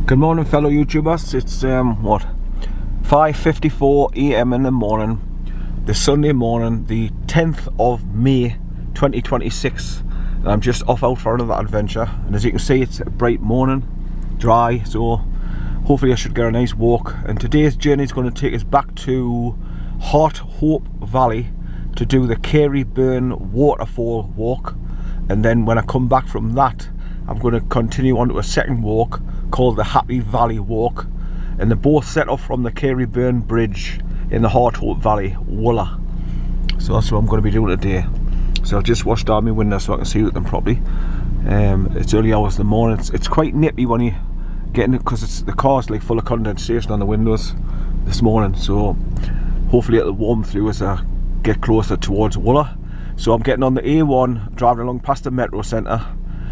Good morning, fellow YouTubers. It's what, 5:54 AM in the morning, this Sunday morning, the 10th of May 2026, and I'm just off out for another adventure. And as you can see, it's a bright morning, dry, so hopefully I should get a nice walk. And today's journey is going to take us back to Hart Hope Valley to do the CAREYBURN waterfall walk, and then when I come back from that, I'm going to continue on to a second walk called the Happy Valley Walk, and they're both set off from the CAREYBURN Bridge in the Hart Hope Valley, Wooler. So that's what I'm going to be doing today. So I've just washed down my window so I can see with them properly. It's early hours in the morning. It's quite nippy when you get in it because the car's like full of condensation on the windows this morning. So hopefully it'll warm through as I get closer towards Wooler. So I'm getting on the A1, driving along past the Metro Centre,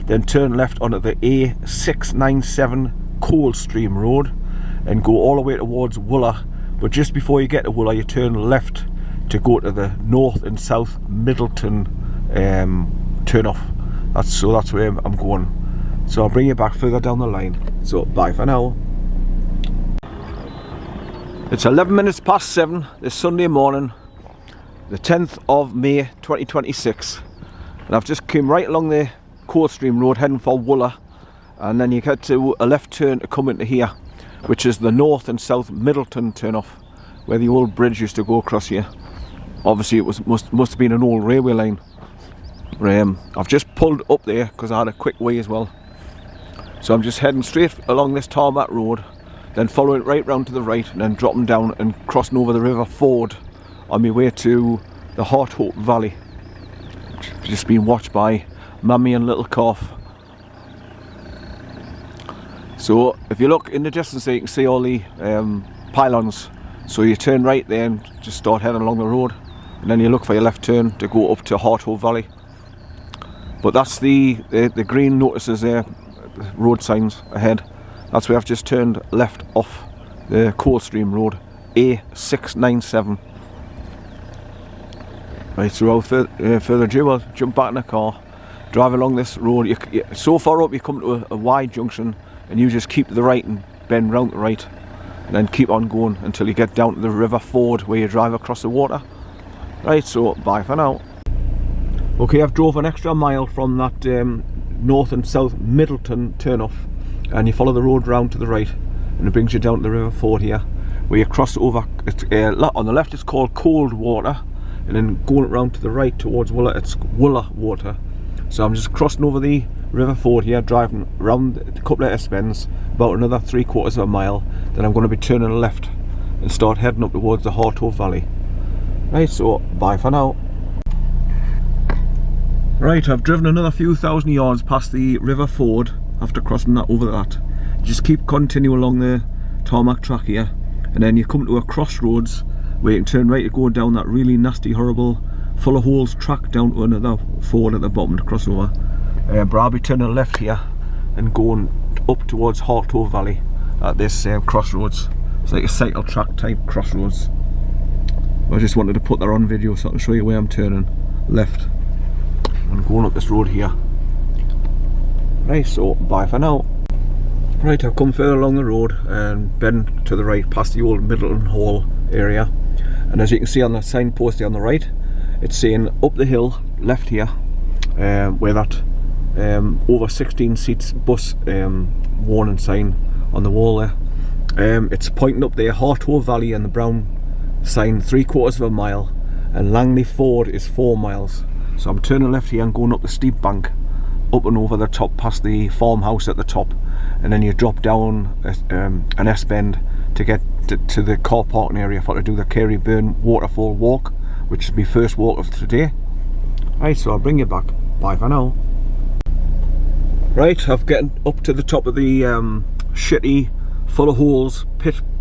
then turn left onto the A697 Coldstream Road and go all the way towards Wooler. But just before you get to Wooler, you turn left to go to the North and South Middleton turn off. That's where I'm going. So I'll bring you back further down the line. So bye for now. It's 11 minutes past 7 this Sunday morning, the 10th of May 2026, and I've just come right along the Coldstream Road heading for Wooler, and then you get to a left turn to come into here, which is the North and South Middleton turn off, where the old bridge used to go across here. Obviously it must have been an old railway line. I've just pulled up there because I had a quick wee as well. So I'm just heading straight along this tarmac road, then following it right round to the right, and then dropping down and crossing over the River Ford on my way to the Hart Hope Valley. Just been watched by Mummy and little calf. So if you look in the distance there, you can see all the pylons. So you turn right there and just start heading along the road, and then you look for your left turn to go up to Hart Hope Valley. But that's the green notices there, road signs ahead. That's where I've just turned left off the Coldstream Road, A697. Right, so without further ado, I'll jump back in the car, drive along this road. So far up you come to a wide junction, and you just keep to the right and bend round to the right, and then keep on going until you get down to the River Ford where you drive across the water. Right, so bye for now. Okay, I've drove an extra mile from that North and South Middleton turn off, and you follow the road round to the right, and it brings you down to the River Ford here, where you cross over. On the left it's called Cold Water, and then going around to the right towards Wooler, it's Wooler Water. So I'm just crossing over the River Ford here, driving around a couple of S-bends, about another 3/4 of a mile. Then I'm going to be turning left and start heading up towards the Hart Hope Valley. Right, so bye for now. Right, I've driven another few thousand yards past the River Ford after crossing that over that. Just keep continuing along the tarmac track here, and then you come to a crossroads where you can turn right to go down that really nasty, horrible, full of holes track down to another ford at the bottom to cross over. But I'll be turning left here and going up towards Hart Hope Valley at this crossroads. It's like a cycle track type crossroads. I just wanted to put that on video so I can show you where I'm turning left and going up this road here. Right, so bye for now. Right, I've come further along the road and bend to the right past the old Middleton Hall area, and as you can see on the signpost there on the right, it's saying up the hill left here, where that over 16 seats bus warning sign on the wall there. It's pointing up there, Hart Hope Valley, and the brown sign 3/4 of a mile, and Langley Ford is 4 miles. So I'm turning left here and going up the steep bank, up and over the top past the farmhouse at the top, and then you drop down an S-bend to get to the car parking area for to do the CAREYBURN waterfall walk, which is my first walk of today. Right, so I'll bring you back. Bye for now. Right, I've getting up to the top of the shitty, full of holes,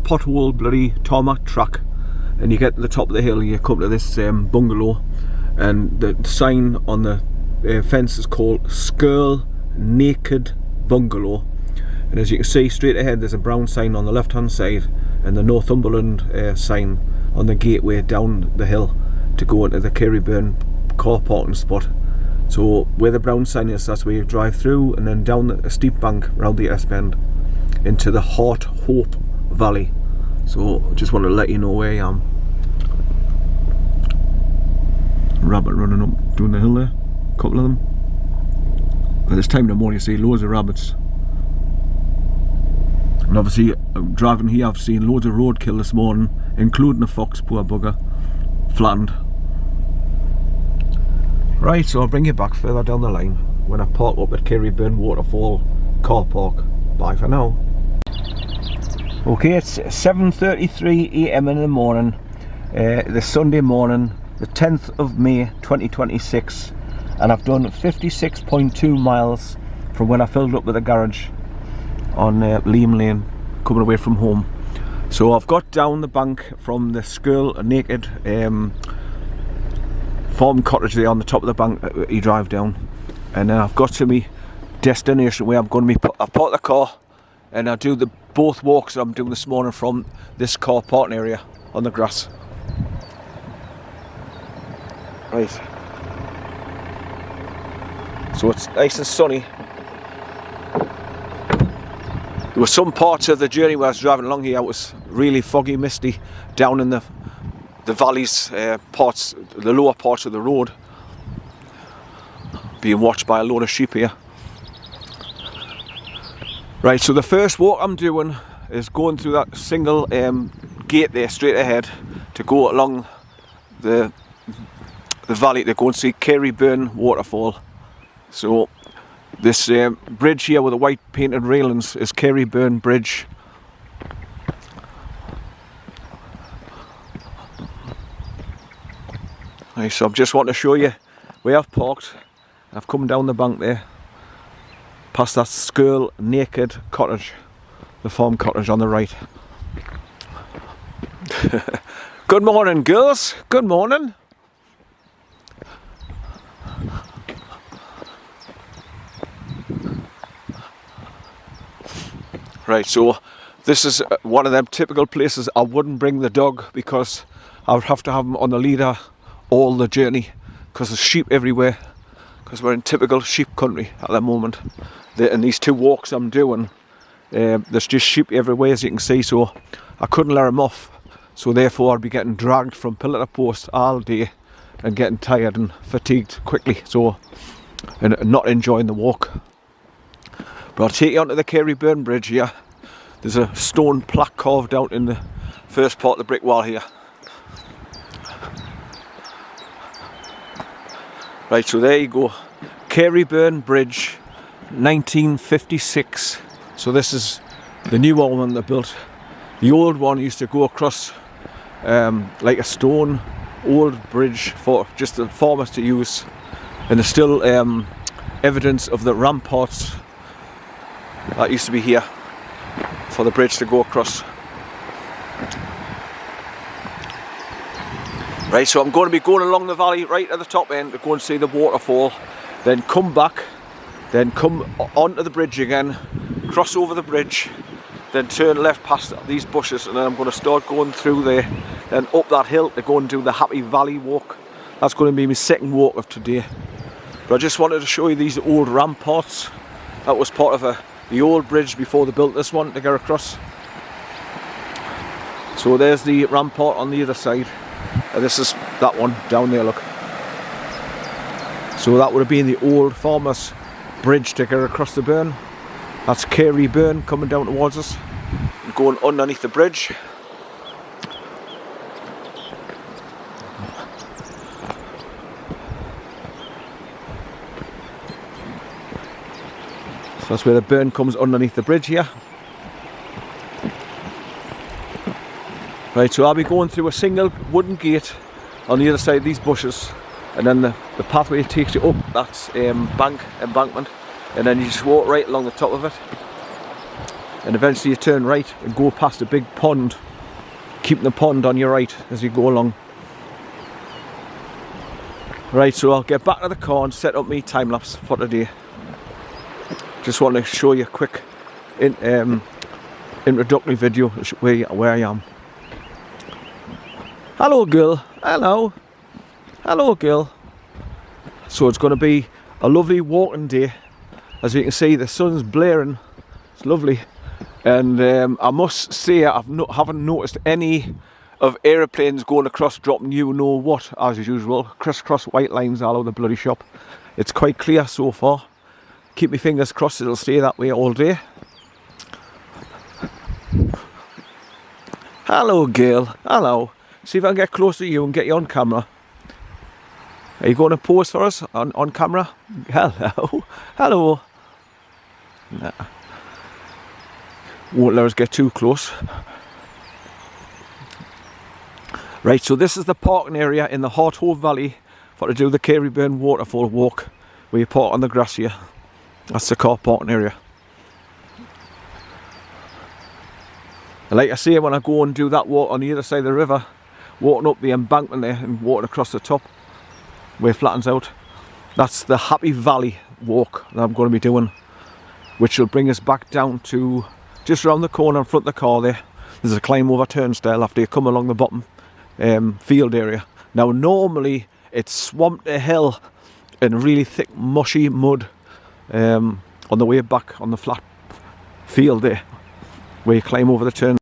pothole bloody tarmac track, and you get to the top of the hill, you come to this bungalow, and the sign on the fence is called Skirl Naked Bungalow. And as you can see straight ahead, there's a brown sign on the left hand side, and the Northumberland sign on the gateway down the hill to go into the CAREYBURN car parking spot. So where the brown sign is, that's where you drive through, and then down a steep bank round the S-bend, into the Heart Hope Valley. So just wanted to let you know where I am. Rabbit running up down the hill there, a couple of them. At this time in the morning you see loads of rabbits. And obviously driving here I've seen loads of roadkill this morning, including a fox, poor bugger, flattened. Right, so I'll bring you back further down the line when I park up at CAREYBURN Waterfall car park. Bye for now. Okay, it's 7:33 AM in the morning, the Sunday morning, the 10th of May 2026, and I've done 56.2 miles from when I filled up with the garage on Liam Lane, coming away from home. So I've got down the bank from the Skull Naked farm cottage there on the top of the bank that you drive down, and I've got to my destination where I'm going to be. I park the car and I do the both walks that I'm doing this morning from this car parking area on the grass. Right, so it's nice and sunny. There were some parts of the journey where I was driving along here, it was really foggy, misty down in the valleys, parts, the lower parts of the road, being watched by a load of sheep here. Right, so the first walk I'm doing is going through that single gate there straight ahead to go along the valley to go and see CAREYBURN Waterfall. So this bridge here with the white painted railings is CAREYBURN Bridge. Right, so I just want to show you where I've parked. I've come down the bank there, past that Skull Naked cottage, the farm cottage on the right. Good morning, girls. Good morning. Right, so this is one of them typical places I wouldn't bring the dog, because I would have to have him on the leader all the journey, because there's sheep everywhere, because we're in typical sheep country at the moment. And these two walks I'm doing, there's just sheep everywhere, as you can see, so I couldn't let him off, so therefore I'd be getting dragged from pillar to post all day and getting tired and fatigued quickly, so, and not enjoying the walk. But I'll take you onto the CAREYBURN Bridge here. There's a stone plaque carved out in the first part of the brick wall here. Right, so there you go, CAREYBURN Bridge, 1956. So this is the newer one they built. The old one used to go across like a stone old bridge for just the farmers to use, and there's still evidence of the ramparts that used to be here for the bridge to go across. Right, so I'm going to be going along the valley right at the top end to go and see the waterfall, then come back, then come onto the bridge again, cross over the bridge, then turn left past these bushes, and then I'm going to start going through there, then up that hill to go and do the Happy Valley walk. That's going to be my second walk of today. But I just wanted to show you these old ramparts. That was part of the old bridge before they built this one to get across. So there's the rampart on the other side. This is that one down there, look. So that would have been the old farmers' bridge to get across the burn. That's CAREYBURN coming down towards us, going underneath the bridge. So that's where the burn comes underneath the bridge here. Right, so I'll be going through a single wooden gate on the other side of these bushes, and then the pathway takes you up that embankment, and then you just walk right along the top of it, and eventually you turn right and go past a big pond, keeping the pond on your right as you go along. Right, so I'll get back to the car and set up my time lapse for today. Just want to show you a quick introductory video where I am. Hello girl, hello, hello girl. So it's going to be a lovely walking day. As you can see, the sun's blaring, it's lovely. And I must say I haven't noticed any of aeroplanes going across dropping you know what as usual. Crisscross white lines all over the bloody shop. It's quite clear so far. Keep my fingers crossed it'll stay that way all day. Hello girl, hello. See if I can get close to you and get you on camera. Are you going to pose for us on camera? Hello, hello. Nah. Won't let us get too close. Right, so this is the parking area in the Harthove Valley for to do the Careyburn waterfall walk, where you park on the grass here. That's the car parking area. And like I say, when I go and do that walk on the other side of the river, walking up the embankment there and walking across the top where it flattens out, that's the Happy Valley walk that I'm going to be doing, which will bring us back down to just around the corner in front of the car there. There's a climb over turnstile after you come along the bottom field area. Now normally it's swamped to hell and really thick mushy mud on the way back on the flat field there where you climb over the turn.